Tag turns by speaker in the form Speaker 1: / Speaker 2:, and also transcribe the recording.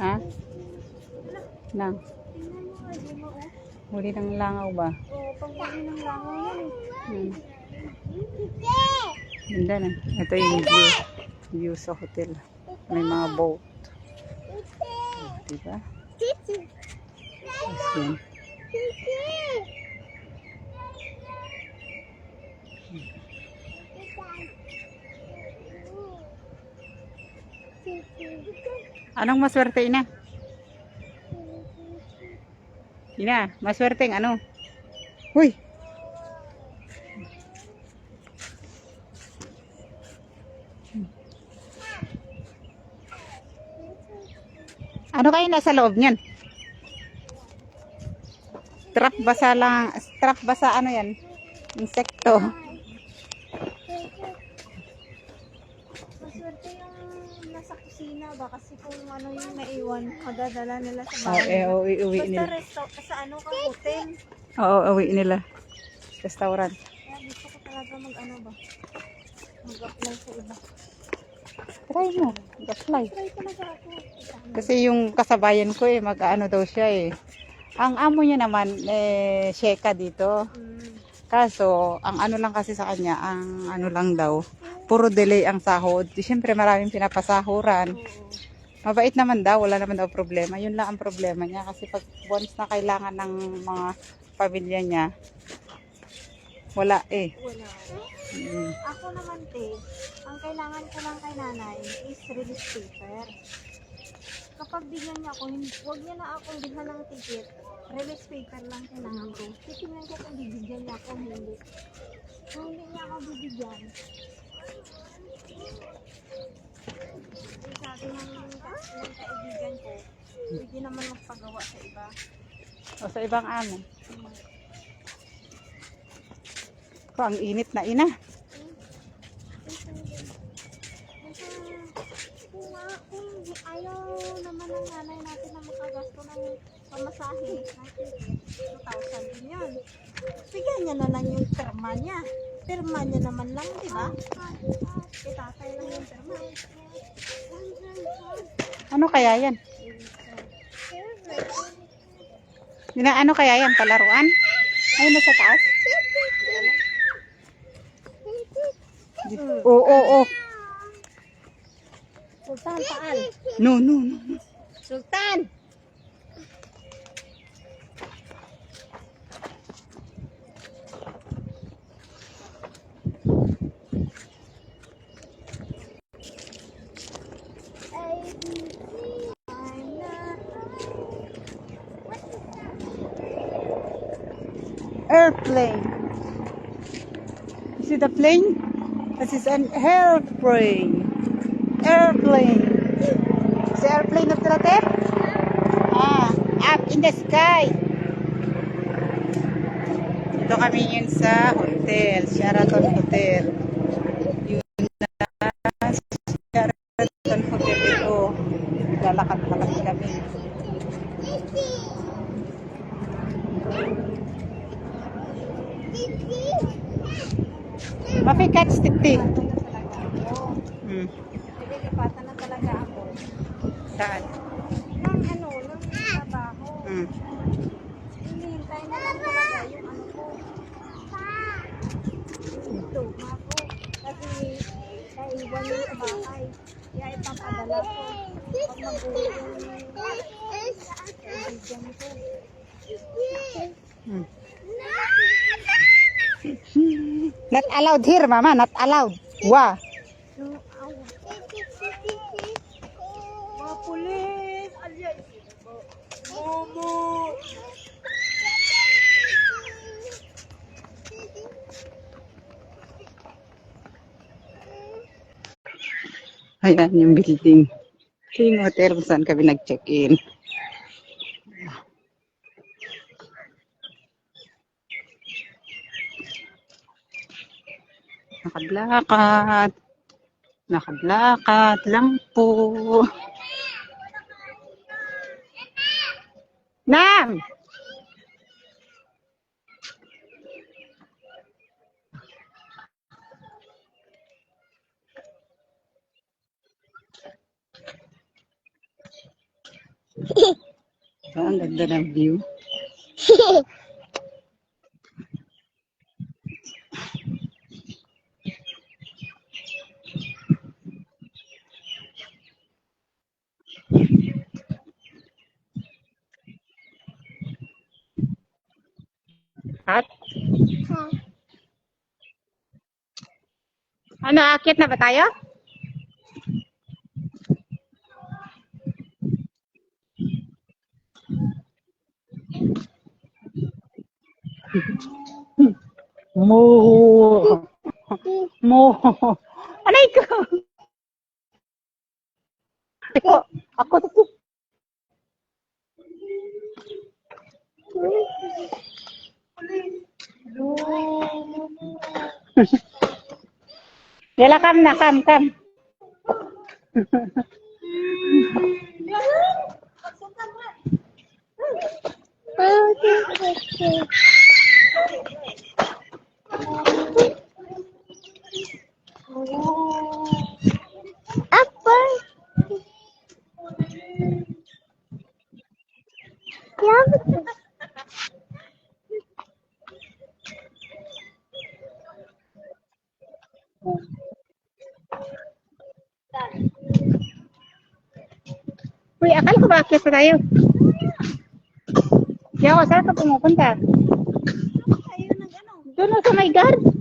Speaker 1: Ha? Nang?
Speaker 2: Tingnan mo nga, di mo oh.
Speaker 1: Huli ng langaw ba?
Speaker 2: Oo, pag huli ng langaw yan eh.
Speaker 1: Ganda na. Ito yung view. View sa hotel. May mga boat. Diba? Tapos yun. Anong maswerte, ina? Ina, maswerteng ano? Huy! Ano kayo nasa loob niyan? Trap basa lang, trap basa ano yan? Insekto.
Speaker 2: Maswerte yung nasa kusina ba? Kasi kung ano yung naiwan, madadala nila sa
Speaker 1: Oh,
Speaker 2: bahay.
Speaker 1: uwi
Speaker 2: Basta
Speaker 1: nila.
Speaker 2: sa ano ka, hotel.
Speaker 1: Oo, uwi nila. Restaurant.
Speaker 2: Kaya gusto ko talaga mag-ano ba? Mag-apply sa iba.
Speaker 1: Try mo. Apply.
Speaker 2: Try talaga ako.
Speaker 1: Kasi yung kasabayan ko mag-ano daw siya Ang amo niya naman, Sheka dito. Kaso, ang ano lang kasi sa kanya, ang ano lang daw, puro delay ang sahod. Siyempre maraming pinapasahuran. Mabait naman daw, wala naman daw problema. Yun lang ang problema niya. Kasi pag once na kailangan ng mga pamilya niya, wala
Speaker 2: Wala. Ako naman ang kailangan ko lang kay nanay is release paper. Kapag bigyan niya ako, huwag niya na akong bilhan ng ticket. Release paper lang kailangan ko. Titingnan ko kung bibigyan niya ako, hindi. Kung hindi niya ako bibigyan, sabi ng kaibigan ko, hindi naman magpagawa sa iba.
Speaker 1: O sa ibang amo. Ko, ang init na ina.
Speaker 2: Kung ayaw naman ng nanay natin na makagasto ng pamasahe, 2,000 din yun. Bigyan niya na lang yung perma niya. Perma niya naman lang, di ba? Itatay lang yung perma.
Speaker 1: Ano kaya yan? Ano kaya yan? Palaruan? Ayun na sa taas? Oo.
Speaker 2: Sultan, paan?
Speaker 1: No.
Speaker 2: Sultan!
Speaker 1: Airplane. You see the plane? This is an airplane. Airplane. Is the airplane up there? Up in the sky. Ito kami yun sa hotel, Sheraton Hotel. Yun na, Sheraton Hotel ito. Lalakad-lakad kami. Mafikat stitti.
Speaker 2: Nililipatan na talaga ako.
Speaker 1: Saan?
Speaker 2: Nang trabaho. Hinihintay na lang talaga yung ano ko. Diploma ko. Kasi naiwan yung sa bahay. Kaya ipapadala ko. Pag mag-uwi yung kaibigan ko.
Speaker 1: Not allowed here, mama. Not allowed. Wow.
Speaker 2: Mga pulis! Alyay! Momo!
Speaker 1: Ayan yung building. Ito yung hotel kung saan kami nag-check-in. Nakadlakad. Nakadlakad lang po. Nam! Ang ganda ng view. At, ano, akit na ba tayo? Mo. Mo. Anay ko. Ako. Yala, kam na, kam.
Speaker 2: Apa? Ya betul.
Speaker 1: Uy, akala ko ba akit pa tayo? Di ako, saan ka pumupunta?
Speaker 2: Tayo nag ano?
Speaker 1: Doon sa may guard.